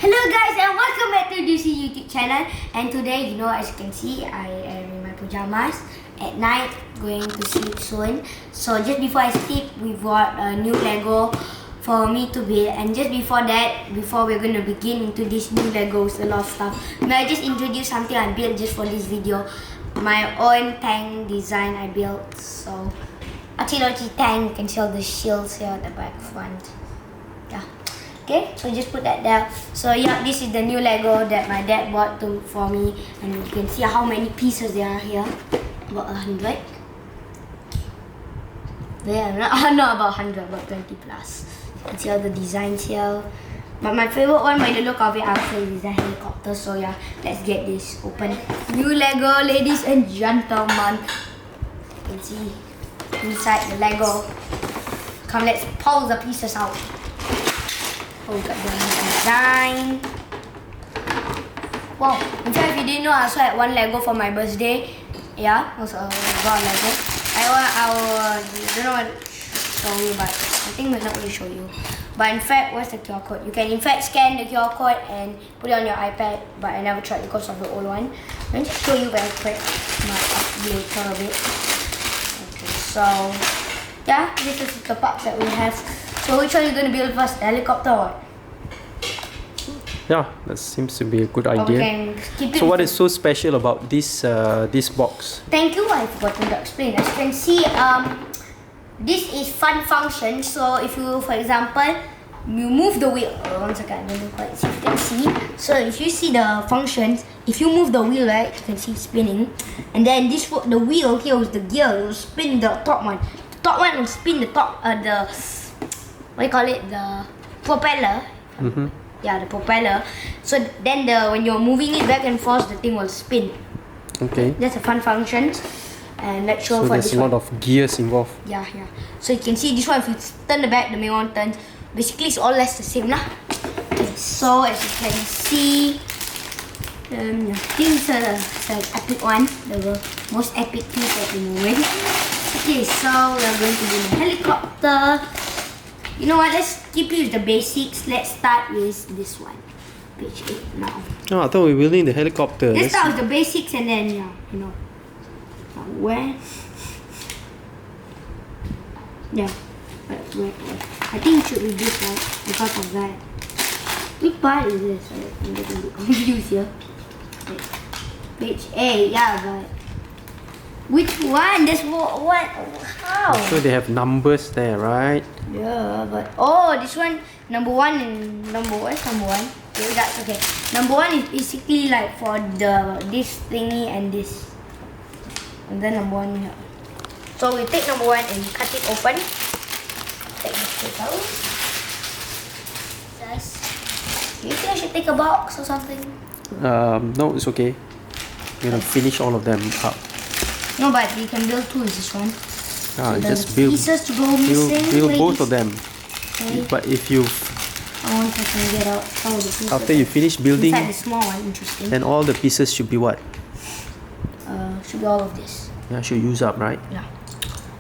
Hello guys and welcome back to DC YouTube channel. And today, as you can see, I am in my pajamas at night, going to sleep soon. So just before I sleep, we bought a new Lego for me to build. And just before that, before we're going to begin into this new Legos, a lot of stuff, may I just introduce something I built just for this video. My own tank design I built. So Archie tank, you can see all the shields here at the back front. Yeah. Okay, so just put that there. So yeah, this is the new Lego that my dad bought for me, and you can see how many pieces there are here. About 100. Yeah, not about 100, about 20 plus. You can see all the designs here. But my favorite one, by the look of it, actually is the helicopter. So yeah, let's get this open. New Lego, ladies and gentlemen. You can see inside the Lego. Come, let's pull the pieces out. Oh, we got the design. Wow, in fact, if you didn't know, I also had one Lego for my birthday. Yeah, also got Lego. I don't know what to show you, but I think we're not going to show you. But in fact, what's the QR code? You can in fact scan the QR code and put it on your iPad, but I never tried because of the old one. Let me just show you very quick my updater of it. Okay, so yeah, this is the parts that we have. So which one are you going to build first? The helicopter or what? Yeah, that seems to be a good idea. Okay, so what is so special about this box? Thank you, I forgot to explain. As you can see, this is fun function. So if you, for example, you move the wheel. One second, I don't know quite see if you can see. So if you see the functions, if you move the wheel, right, you can see it spinning. And then the wheel here with the gear, it will spin the top one. The top one will spin the top, what do you call it? The propeller. Mm-hmm. Yeah, the propeller. So then when you're moving it back and forth, the thing will spin. Okay. That's a fun function. And let's show for this one. So there's a lot of gears involved. Yeah. So you can see this one, if you turn the back, the main one turns. Basically, it's all less the same lah. Okay, so as you can see, I think it's an epic one. The most epic piece at the moment. Okay, so we're going to do the helicopter. You know what, let's keep it with the basics. Let's start with this one. Page 8 now. Oh, I thought we were building the helicopter. Let's start with the basics and then, where? Yeah. Where? I think it should be this, right? Because of that. Which part is this? I'm getting a bit confused here. Page 8, yeah, but which one? There's what? How? So they have numbers there, right? Yeah, but this one, number one and number one. Okay, that's okay. Number one is basically like for this thingy and this, and then number one here. So we take number one and cut it open. Take this plate out. Do you think I should take a box or something? No, it's okay. You're gonna finish all of them up. No, but you can build two with this one. Ah, So just build. pieces to go missing. Build both of them. Okay. But if you, I want to get out some of the pieces. after you finish building, inside the small one, interesting. then all the pieces should be what? Should be all of this. Yeah, should use up, right? Yeah.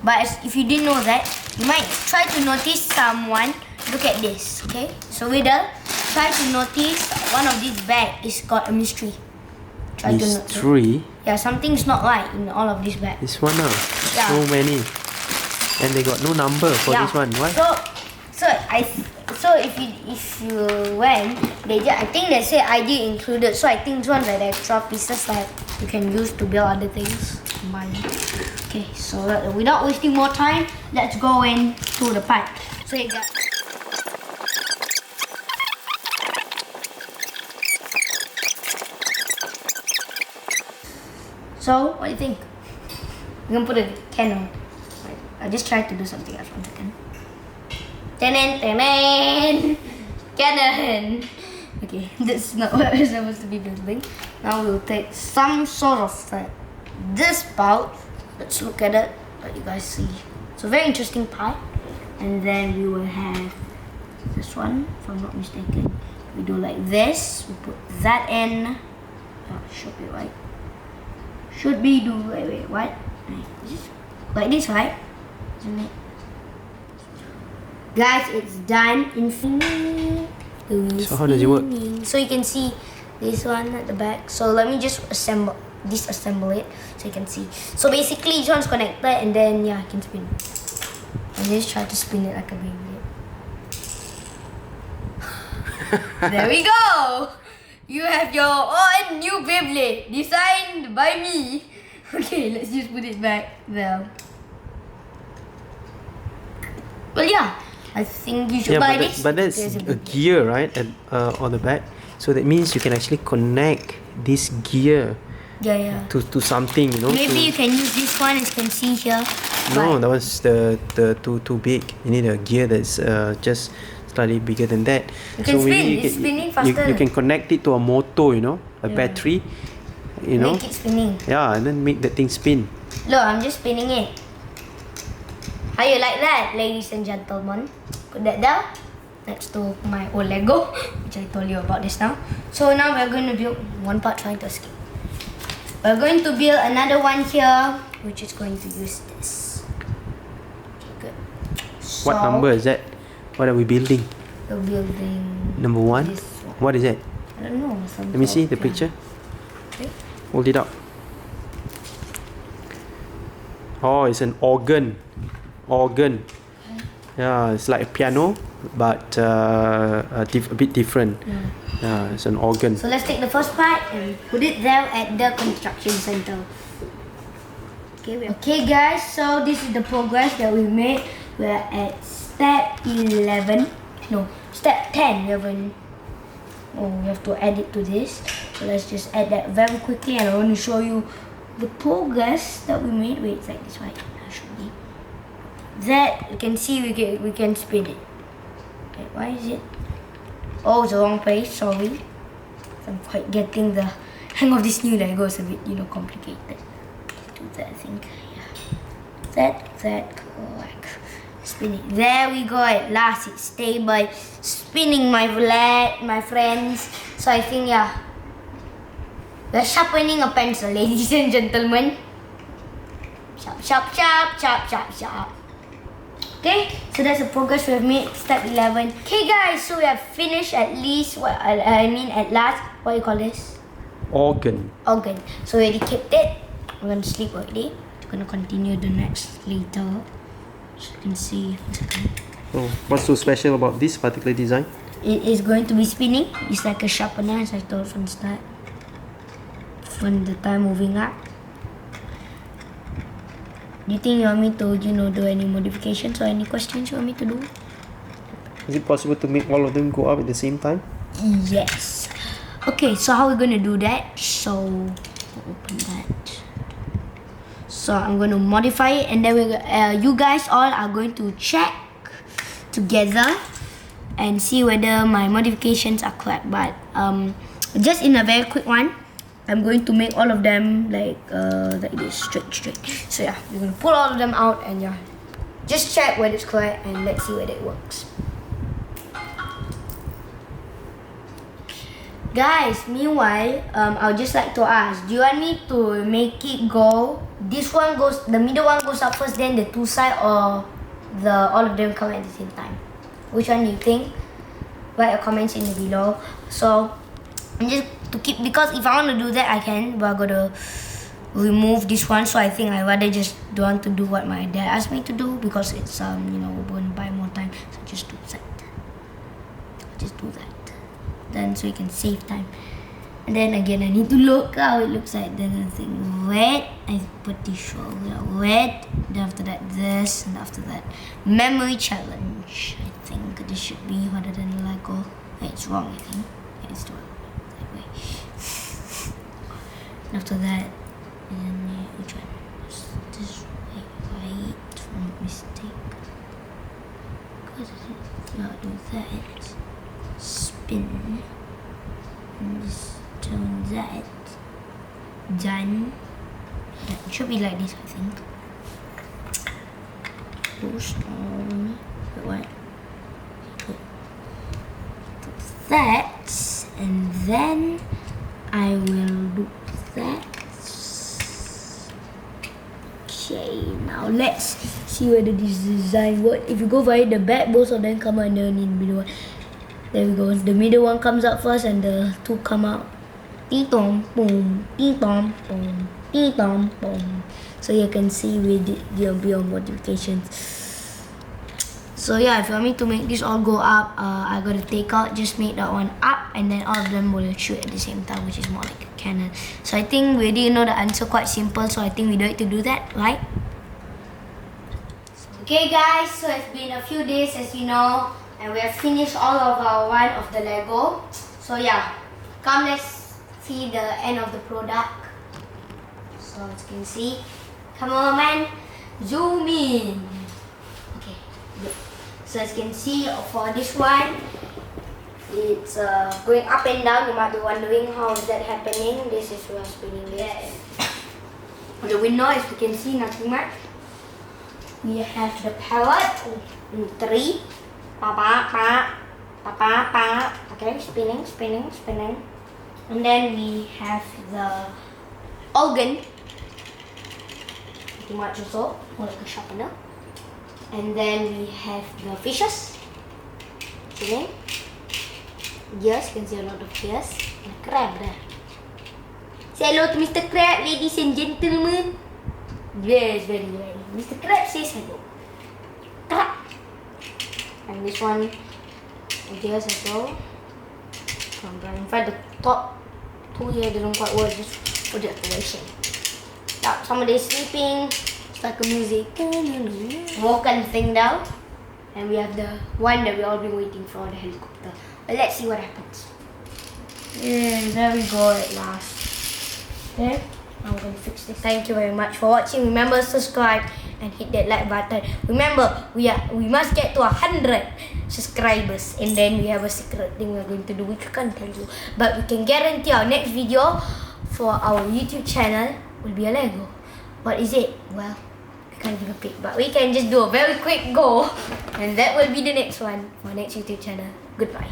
But if you didn't know that, you might try to notice someone. Look at this, okay? So Riddle, try to notice one of these bags is got a mystery. Try to These notice. three. Yeah, something's not right in all of these bags. This one now. Yeah. So many. And they got no number for this one. Why? So if you went, I think they say ID included. So I think this one like extra pieces that you can use to build other things. Okay, so without wasting more time, let's go into the part. So you got. So what do you think? I'm gonna put a cannon. I just tried to do something else. 1 second. Cannon. Okay, that's not what we're supposed to be building. Now we'll take some sort of thread. This pouch. Let's look at it. Let you guys see. It's a very interesting part. And then we will have this one, if I'm not mistaken. We do like this. We put that in. Should be right. Should be wait, what? Like this, right? Isn't it? Guys, it's done. Infinity. So how does it work? So you can see this one at the back. So let me just disassemble it so you can see. So basically each one's connected and then yeah, I can spin. And just try to spin it like a Beyblade. There we go! You have your own new Beyblade designed by me. Okay, let's just put it back there. Well, yeah, I think you should buy this. But that's There's a gear, right? On the back. So that means you can actually connect this gear Yeah. to something, you know. Maybe you can use this one as you can see here. No, But that was the too big. You need a gear that's just slightly bigger than that. You can spin. It's spinning faster. You can connect it to a motor, you know, a battery, you know. make it spinning. Yeah, and then make the thing spin. Look, I'm just spinning it. How you like that, ladies and gentlemen? Put that down next to my old Lego, which I told you about just now. So now we're going to build one part trying to escape. We're going to build another one here, which is going to use this. Okay, good. So, What number is that? What are we building? we're building Number 1? this one. What is it? I don't know. Let me see the picture. Okay. Hold it up. Oh, it's an organ. Yeah, it's like a piano, but a bit different. Yeah, it's an organ. So let's take the first part and put it there at the construction center. Okay guys, so this is the progress that we made. We're at step 11. No, step 10. Oh, we have to add it to this. So let's just add that very quickly and I want to show you the progress that we made. Wait, it's like this, right? Should be. That, you can see we can spin it. Okay, why is it? Oh, it's the wrong place, sorry. I'm quite getting the hang of this new Lego. It's a bit, complicated. Do that, I think. Yeah. That, correct. Spin it. There we go. At last, it's stable. Spinning, my friends. So I think, yeah. We're sharpening a pencil, ladies and gentlemen. Sharp. Okay, so that's the progress we have made, step 11. Okay guys, so we have finished at least, at last, what do you call this? Organ. So we already kept it. We're going to sleep already. We're going to continue the next later. So you can see. Oh, what's so special about this particular design? It is going to be spinning. It's like a sharpener, as I told from the start. From the time moving up. Do you think you want me to, do any modifications or any questions you want me to do? Is it possible to make all of them go up at the same time? Yes. Okay, so how are we going to do that? So, open that. So, I'm going to modify it and then you guys all are going to check together and see whether my modifications are correct. But just in a very quick one, I'm going to make all of them like this, straight. So yeah, we're going to pull all of them out and yeah, just check whether it's correct and let's see whether it works. Guys, meanwhile, I would just like to ask, do you want me to make it go, the middle one goes up first, then the two side, or all of them come at the same time? Which one do you think? Write your comments in the below. So, just to keep, because if I want to do that, I can, but I gotta remove this one. So I think I rather just don't want to do what my dad asked me to do because it's we're going to buy more time. So just do that. Then so you can save time. And then again, I need to look how it looks like. Then I think red. I'm pretty sure red. Then after that this, and after that memory challenge. I think this should be rather than Lego. It's wrong. I think it's wrong. And after that, which one? This way, right? From mistake. Not do that. Spin. And just turn that. Done. It should be like this, I think. Push on. What? That, and then I will do that. Okay, now let's see whether this design works. If you go via the back, both of them come underneath below. There we go. The middle one comes out first and the two come out. Ding dong boom, ding dong boom, ding dong boom. So you can see with there'll be your modifications. So yeah, if you want me to make this all go up, I gotta take out, just make that one up, and then all of them will shoot at the same time, which is more like a cannon. So I think we already know the answer, quite simple, so I think we don't need to do that, right? Okay guys, so it's been a few days as you know, and we have finished all of our one of the Lego. So yeah, come let's see the end of the product. So as you can see, come on man, zoom in. Okay, good. So as you can see for this one, it's going up and down. You might be wondering how is that happening. This is where spinning this. The window, as you can see, nothing much. We have the palette, 3, okay, spinning, spinning, spinning. And then we have the organ, pretty much also, more like a sharpener. And then we have the fishes, spinning. Gears, you can see a lot of gears. And a crab there. Say hello to Mr. Crab, ladies and gentlemen. Yes, very well. Mr. Crab says hello. Crab. And this one, gears as well. In fact, the top two here doesn't quite work, just for the decoration. Now, somebody is sleeping, it's like a music. Walk and thing down. And we have the one that we all been waiting for, the helicopter. But let's see what happens. Yeah, there we go at last. Okay, I'm going to fix this. Thank you very much for watching. Remember, subscribe and hit that like button. Remember, we must get to 100 subscribers, and then we have a secret thing we're going to do, which we can't tell you. But we can guarantee our next video for our YouTube channel will be a Lego. What is it? Well, we can't give a pick, but we can just do a very quick go, and that will be the next one for our next YouTube channel. Goodbye.